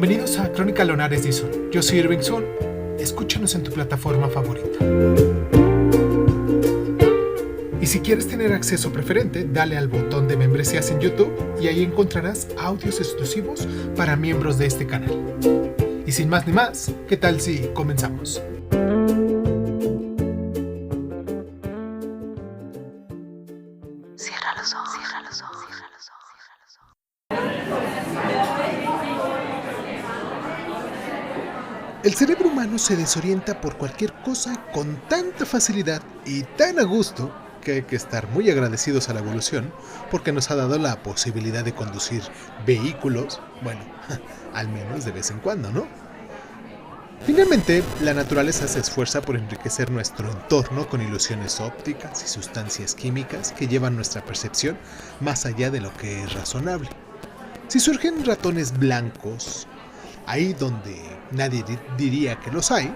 Bienvenidos a Crónica Lonares Dizon. Yo soy Irving Sun. Escúchanos en tu plataforma favorita. Y si quieres tener acceso preferente, dale al botón de membresías en YouTube y ahí encontrarás audios exclusivos para miembros de este canal. Y sin más ni más, ¿qué tal si comenzamos? Cierra los ojos, cierra los ojos, cierra los ojos. El cerebro humano se desorienta por cualquier cosa con tanta facilidad y tan a gusto que hay que estar muy agradecidos a la evolución porque nos ha dado la posibilidad de conducir vehículos, bueno, al menos de vez en cuando, ¿no? Finalmente, la naturaleza se esfuerza por enriquecer nuestro entorno con ilusiones ópticas y sustancias químicas que llevan nuestra percepción más allá de lo que es razonable. Si surgen ratones blancos, ahí donde nadie diría que los hay,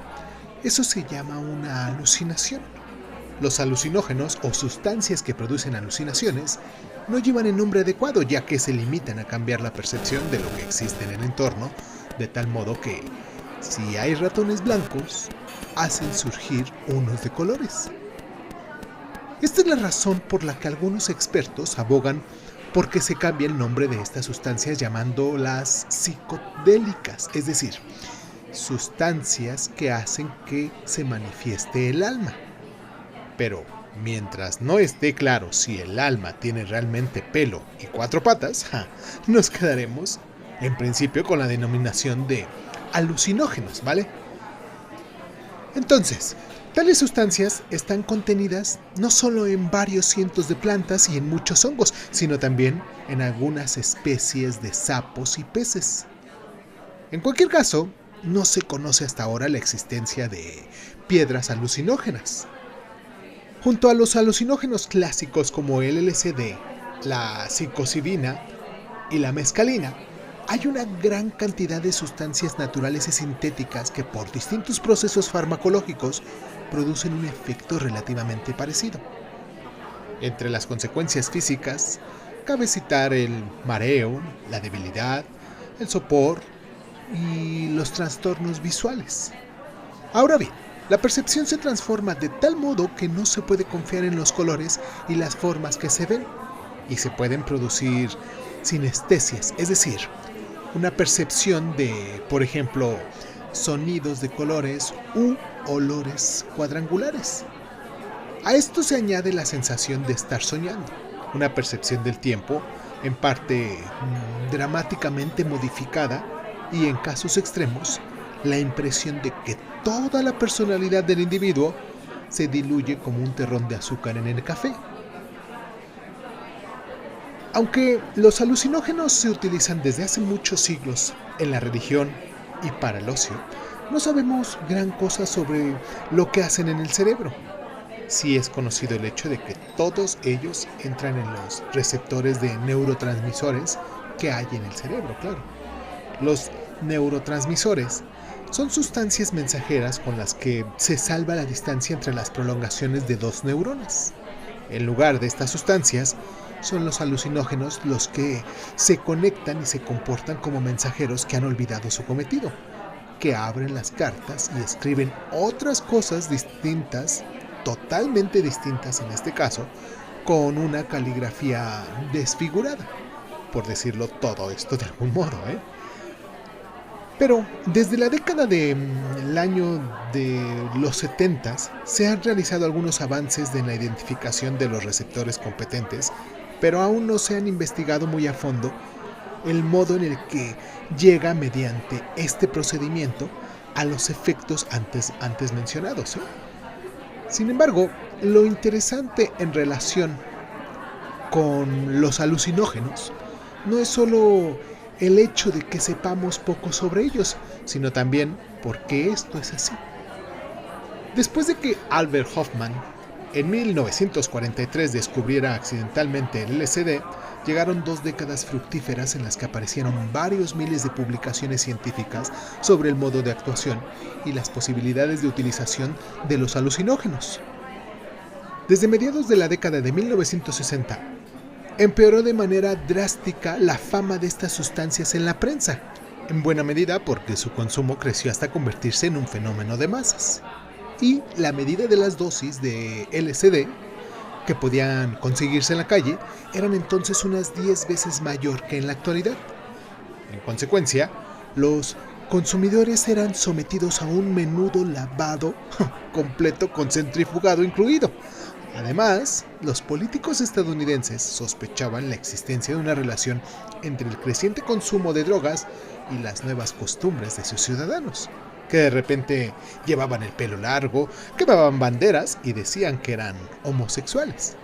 eso se llama una alucinación. Los alucinógenos o sustancias que producen alucinaciones no llevan el nombre adecuado, ya que se limitan a cambiar la percepción de lo que existe en el entorno, de tal modo que, si hay ratones blancos, hacen surgir unos de colores. Esta es la razón por la que algunos expertos abogan por que se cambie el nombre de estas sustancias llamándolas psicodélicas, es decir, sustancias que hacen que se manifieste el alma. Pero mientras no esté claro si el alma tiene realmente pelo y cuatro patas, nos quedaremos en principio con la denominación de alucinógenos, ¿vale? Entonces, tales sustancias están contenidas no solo en varios cientos de plantas y en muchos hongos, sino también en algunas especies de sapos y peces. En cualquier caso, no se conoce hasta ahora la existencia de piedras alucinógenas. Junto a los alucinógenos clásicos como el LSD, la psilocibina y la mescalina, hay una gran cantidad de sustancias naturales y sintéticas que por distintos procesos farmacológicos producen un efecto relativamente parecido. Entre las consecuencias físicas, cabe citar el mareo, la debilidad, el sopor y los trastornos visuales. Ahora bien, la percepción se transforma de tal modo que no se puede confiar en los colores y las formas que se ven, y se pueden producir sinestesias, es decir, una percepción de, por ejemplo, sonidos de colores u olores cuadrangulares. A esto se añade la sensación de estar soñando, una percepción del tiempo, en parte dramáticamente modificada, y en casos extremos, la impresión de que toda la personalidad del individuo se diluye como un terrón de azúcar en el café. Aunque los alucinógenos se utilizan desde hace muchos siglos en la religión y para el ocio, no sabemos gran cosa sobre lo que hacen en el cerebro. Sí es conocido el hecho de que todos ellos entran en los receptores de neurotransmisores que hay en el cerebro, claro. Los neurotransmisores son sustancias mensajeras con las que se salva la distancia entre las prolongaciones de dos neuronas. En lugar de estas sustancias, son los alucinógenos los que se conectan y se comportan como mensajeros que han olvidado su cometido, que abren las cartas y escriben otras cosas distintas, totalmente distintas en este caso, con una caligrafía desfigurada, por decirlo todo esto de algún modo, Pero desde la década del año de los 70s se han realizado algunos avances en la identificación de los receptores competentes, pero aún no se han investigado muy a fondo el modo en el que llega mediante este procedimiento a los efectos antes mencionados. Sin embargo, lo interesante en relación con los alucinógenos no es solo el hecho de que sepamos poco sobre ellos, sino también por qué esto es así. Después de que Albert Hofmann en 1943 descubriera accidentalmente el LSD, llegaron 2 décadas fructíferas en las que aparecieron varios miles de publicaciones científicas sobre el modo de actuación y las posibilidades de utilización de los alucinógenos. Desde mediados de la década de 1960, empeoró de manera drástica la fama de estas sustancias en la prensa, en buena medida porque su consumo creció hasta convertirse en un fenómeno de masas. Y la medida de las dosis de LSD que podían conseguirse en la calle eran entonces unas 10 veces mayor que en la actualidad. En consecuencia, los consumidores eran sometidos a un menudo lavado completo con centrifugado incluido. Además, los políticos estadounidenses sospechaban la existencia de una relación entre el creciente consumo de drogas y las nuevas costumbres de sus ciudadanos, que de repente llevaban el pelo largo, quemaban banderas y decían que eran homosexuales.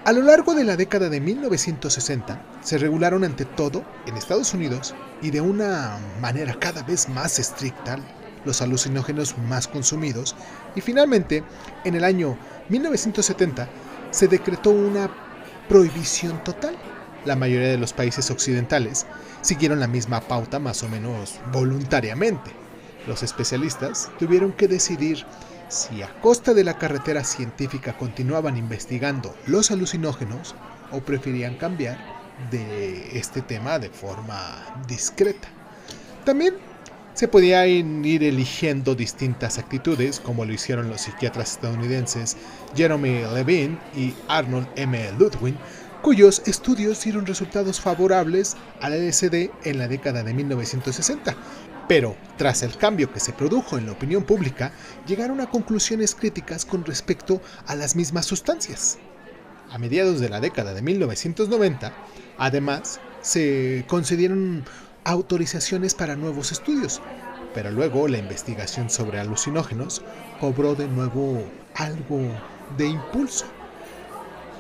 A lo largo de la década de 1960, se regularon ante todo en Estados Unidos y de una manera cada vez más estricta los alucinógenos más consumidos y finalmente, en el año 1970, se decretó una prohibición total. La mayoría de los países occidentales siguieron la misma pauta más o menos voluntariamente. Los especialistas tuvieron que decidir si a costa de la carretera científica continuaban investigando los alucinógenos o preferían cambiar de este tema de forma discreta. También se podían ir eligiendo distintas actitudes, como lo hicieron los psiquiatras estadounidenses Jeremy Levine y Arnold M. Ludwig, cuyos estudios dieron resultados favorables al LSD en la década de 1960. Pero, tras el cambio que se produjo en la opinión pública, llegaron a conclusiones críticas con respecto a las mismas sustancias. A mediados de la década de 1990, además, se concedieron autorizaciones para nuevos estudios, pero luego la investigación sobre alucinógenos cobró de nuevo algo de impulso.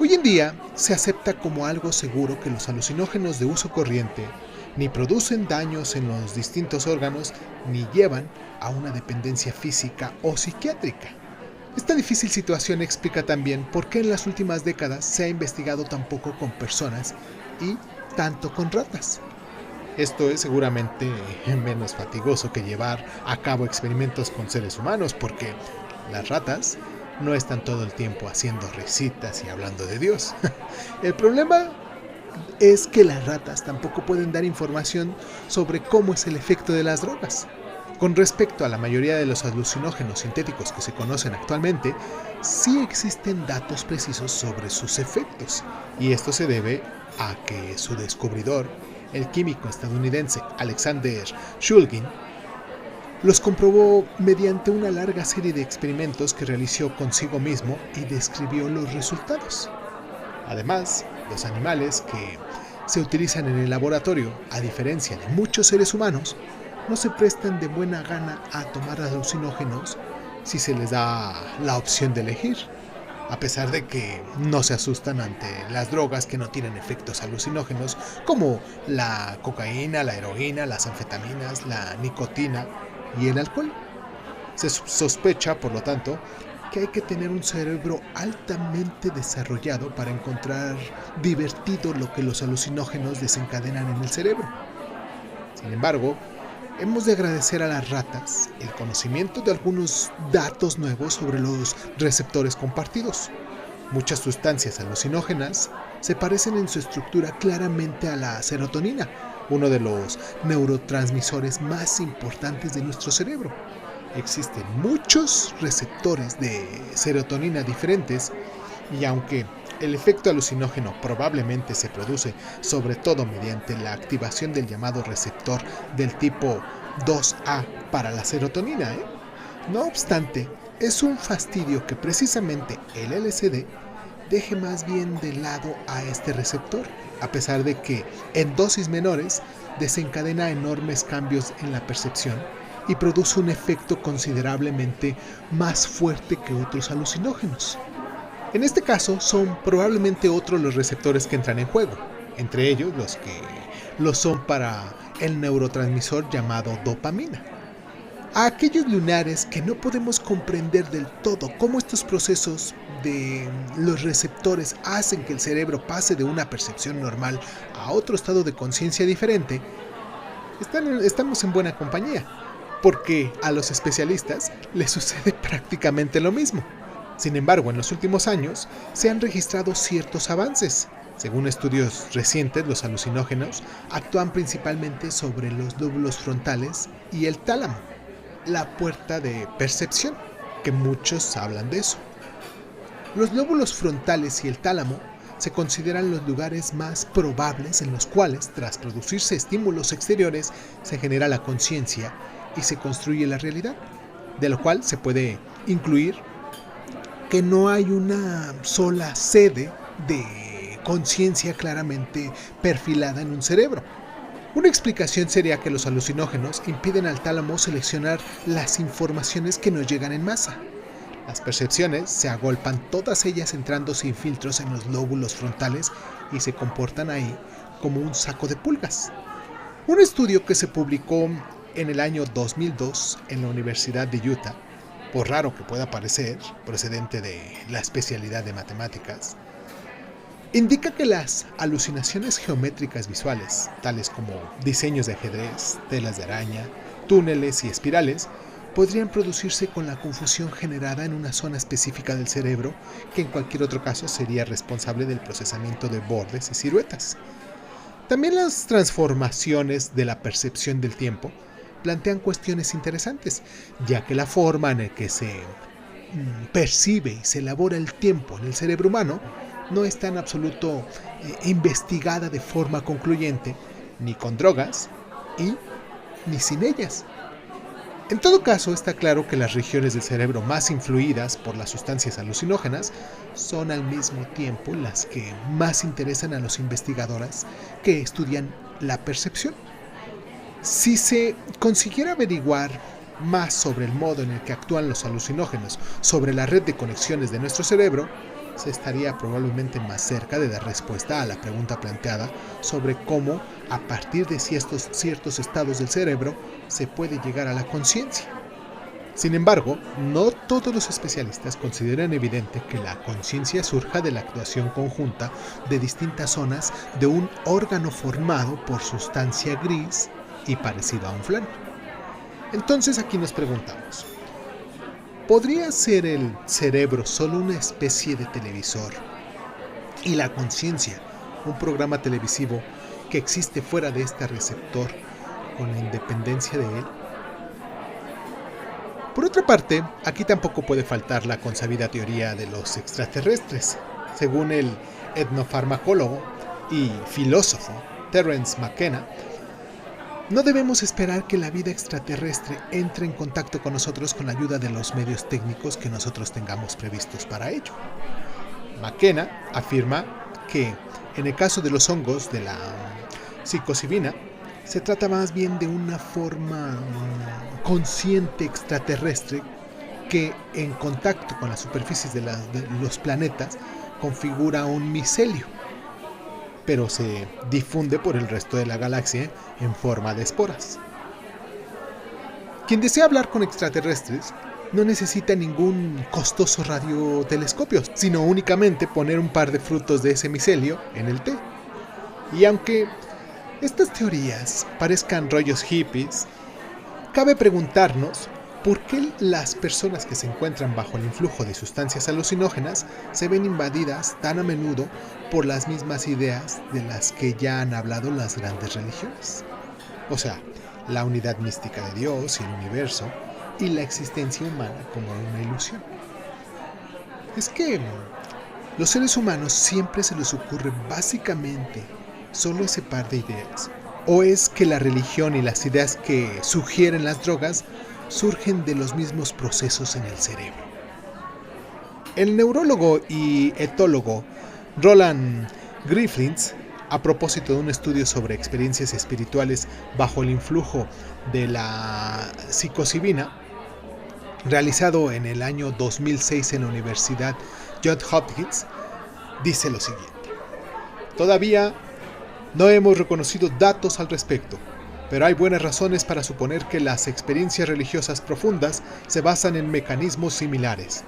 Hoy en día se acepta como algo seguro que los alucinógenos de uso corriente ni producen daños en los distintos órganos ni llevan a una dependencia física o psiquiátrica. Esta difícil situación explica también por qué en las últimas décadas se ha investigado tan poco con personas y tanto con ratas. Esto es seguramente menos fatigoso que llevar a cabo experimentos con seres humanos, porque las ratas no están todo el tiempo haciendo risitas y hablando de Dios. El problema es que las ratas tampoco pueden dar información sobre cómo es el efecto de las drogas. Con respecto a la mayoría de los alucinógenos sintéticos que se conocen actualmente, sí existen datos precisos sobre sus efectos, y esto se debe a que su descubridor, el químico estadounidense Alexander Shulgin, los comprobó mediante una larga serie de experimentos que realizó consigo mismo y describió los resultados. Además, los animales que se utilizan en el laboratorio, a diferencia de muchos seres humanos, no se prestan de buena gana a tomar alucinógenos si se les da la opción de elegir, a pesar de que no se asustan ante las drogas que no tienen efectos alucinógenos como la cocaína, la heroína, las anfetaminas, la nicotina y el alcohol. Se sospecha, por lo tanto, que hay que tener un cerebro altamente desarrollado para encontrar divertido lo que los alucinógenos desencadenan en el cerebro. Sin embargo, hemos de agradecer a las ratas el conocimiento de algunos datos nuevos sobre los receptores compartidos. Muchas sustancias alucinógenas se parecen en su estructura claramente a la serotonina, uno de los neurotransmisores más importantes de nuestro cerebro. Existen muchos receptores de serotonina diferentes y aunque el efecto alucinógeno probablemente se produce sobre todo mediante la activación del llamado receptor del tipo 2A para la serotonina, no obstante, es un fastidio que precisamente el LSD deje más bien de lado a este receptor, a pesar de que en dosis menores desencadena enormes cambios en la percepción y produce un efecto considerablemente más fuerte que otros alucinógenos. En este caso son probablemente otros los receptores que entran en juego, entre ellos los que lo son para el neurotransmisor llamado dopamina. A aquellos lunares que no podemos comprender del todo cómo estos procesos de los receptores hacen que el cerebro pase de una percepción normal a otro estado de conciencia diferente, estamos en buena compañía, porque a los especialistas les sucede prácticamente lo mismo. Sin embargo, en los últimos años se han registrado ciertos avances. Según estudios recientes, los alucinógenos actúan principalmente sobre los lóbulos frontales y el tálamo, la puerta de percepción, que muchos hablan de eso. Los lóbulos frontales y el tálamo se consideran los lugares más probables en los cuales, tras producirse estímulos exteriores, se genera la conciencia y se construye la realidad, de lo cual se puede incluir que no hay una sola sede de conciencia claramente perfilada en un cerebro. Una explicación sería que los alucinógenos impiden al tálamo seleccionar las informaciones que nos llegan en masa. Las percepciones se agolpan todas ellas entrando sin filtros en los lóbulos frontales y se comportan ahí como un saco de pulgas. Un estudio que se publicó en el año 2002 en la Universidad de Utah, por raro que pueda parecer, procedente de la especialidad de matemáticas, indica que las alucinaciones geométricas visuales, tales como diseños de ajedrez, telas de araña, túneles y espirales, podrían producirse con la confusión generada en una zona específica del cerebro que en cualquier otro caso sería responsable del procesamiento de bordes y siluetas. También las transformaciones de la percepción del tiempo plantean cuestiones interesantes, ya que la forma en la que se percibe y se elabora el tiempo en el cerebro humano no está en absoluto investigada de forma concluyente, ni con drogas ni sin ellas. En todo caso, está claro que las regiones del cerebro más influidas por las sustancias alucinógenas son al mismo tiempo las que más interesan a los investigadores que estudian la percepción. Si se consiguiera averiguar más sobre el modo en el que actúan los alucinógenos sobre la red de conexiones de nuestro cerebro, se estaría probablemente más cerca de dar respuesta a la pregunta planteada sobre cómo, a partir de ciertos estados del cerebro, se puede llegar a la conciencia. Sin embargo, no todos los especialistas consideran evidente que la conciencia surja de la actuación conjunta de distintas zonas de un órgano formado por sustancia gris y parecido a un flan. Entonces aquí nos preguntamos, ¿podría ser el cerebro solo una especie de televisor y la conciencia un programa televisivo que existe fuera de este receptor con la independencia de él? Por otra parte, aquí tampoco puede faltar la consabida teoría de los extraterrestres. Según el etnofarmacólogo y filósofo Terence McKenna, no debemos esperar que la vida extraterrestre entre en contacto con nosotros con la ayuda de los medios técnicos que nosotros tengamos previstos para ello. McKenna afirma que, en el caso de los hongos de la psilocibina, se trata más bien de una forma consciente extraterrestre que, en contacto con las superficies de los planetas, configura un micelio, pero se difunde por el resto de la galaxia en forma de esporas. Quien desea hablar con extraterrestres no necesita ningún costoso radiotelescopio, sino únicamente poner un par de frutos de ese micelio en el té. Y aunque estas teorías parezcan rollos hippies, cabe preguntarnos por qué las personas que se encuentran bajo el influjo de sustancias alucinógenas se ven invadidas tan a menudo por las mismas ideas de las que ya han hablado las grandes religiones. O sea, la unidad mística de Dios y el universo, y la existencia humana como una ilusión. Es que los seres humanos siempre se les ocurre básicamente solo ese par de ideas. ¿O es que la religión y las ideas que sugieren las drogas surgen de los mismos procesos en el cerebro? El neurólogo y etólogo Roland Griffiths, a propósito de un estudio sobre experiencias espirituales bajo el influjo de la psilocibina, realizado en el año 2006 en la Universidad Johns Hopkins, dice lo siguiente: todavía no hemos reconocido datos al respecto, pero hay buenas razones para suponer que las experiencias religiosas profundas se basan en mecanismos similares,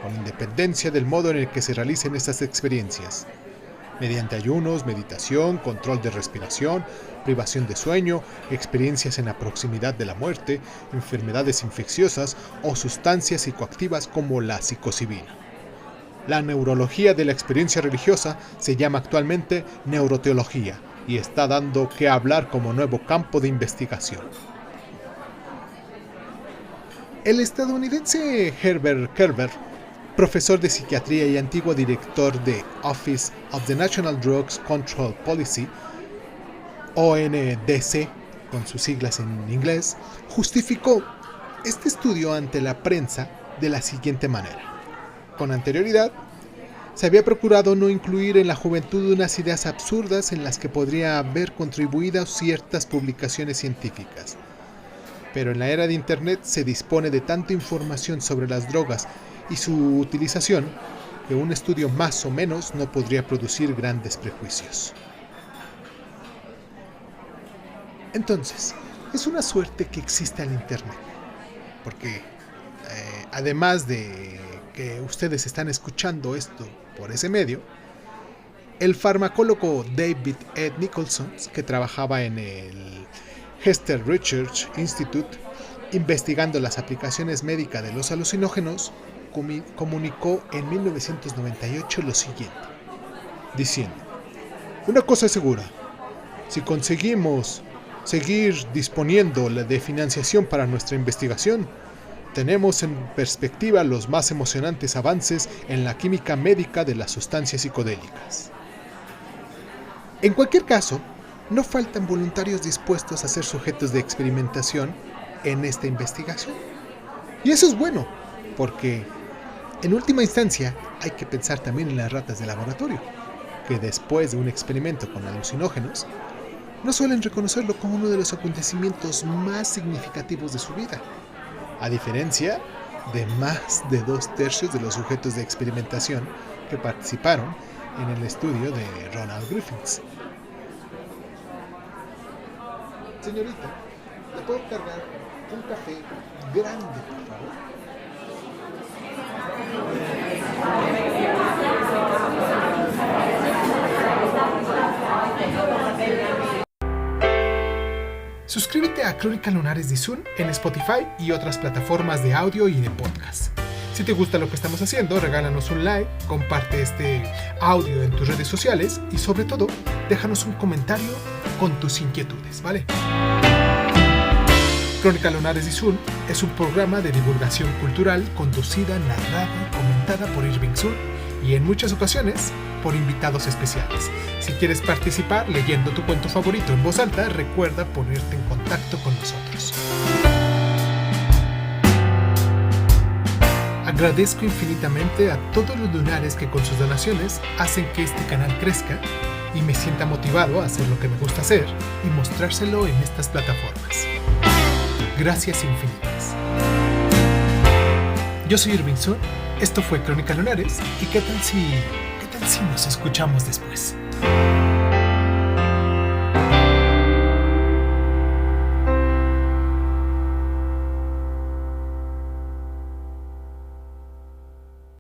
con independencia del modo en el que se realicen estas experiencias, mediante ayunos, meditación, control de respiración, privación de sueño, experiencias en la proximidad de la muerte, enfermedades infecciosas o sustancias psicoactivas como la psilocibina. La neurología de la experiencia religiosa se llama actualmente neuroteología y está dando que hablar como nuevo campo de investigación. El estadounidense Herbert Kerber, profesor de psiquiatría y antiguo director de Office of the National Drugs Control Policy, ONDC, con sus siglas en inglés, justificó este estudio ante la prensa de la siguiente manera. Con anterioridad, se había procurado no incluir en la juventud unas ideas absurdas en las que podría haber contribuido ciertas publicaciones científicas. Pero en la era de Internet se dispone de tanta información sobre las drogas y su utilización que un estudio más o menos no podría producir grandes prejuicios. Entonces, es una suerte que exista el Internet, porque además de que ustedes están escuchando esto por ese medio, el farmacólogo David Ed Nicholson, que trabajaba en el Hester Research Institute investigando las aplicaciones médicas de los alucinógenos, comunicó en 1998 lo siguiente, diciendo: una cosa es segura, si conseguimos seguir disponiendo de financiación para nuestra investigación, tenemos en perspectiva los más emocionantes avances en la química médica de las sustancias psicodélicas. En cualquier caso, no faltan voluntarios dispuestos a ser sujetos de experimentación en esta investigación. Y eso es bueno, porque en última instancia hay que pensar también en las ratas de laboratorio, que después de un experimento con alucinógenos, no suelen reconocerlo como uno de los acontecimientos más significativos de su vida, a diferencia de más de 2/3 de los sujetos de experimentación que participaron en el estudio de Ronald Griffiths. Señorita, ¿le puedo cargar un café grande, por favor? Suscríbete a Crónica Lunares de Zoom en Spotify y otras plataformas de audio y de podcast. Si te gusta lo que estamos haciendo, regálanos un like, comparte este audio en tus redes sociales y sobre todo, déjanos un comentario con tus inquietudes, ¿vale? Crónica Lunares de Zoom es un programa de divulgación cultural conducida, narrada y comentada por Irving Sun y en muchas ocasiones por invitados especiales. Si quieres participar leyendo tu cuento favorito en voz alta, recuerda ponerte en contacto con nosotros. Agradezco infinitamente a todos los lunares que con sus donaciones hacen que este canal crezca y me sienta motivado a hacer lo que me gusta hacer y mostrárselo en estas plataformas. Gracias infinitas. Yo soy Irving Sun, esto fue Crónica Lunares y ¿qué tal si nos escuchamos después?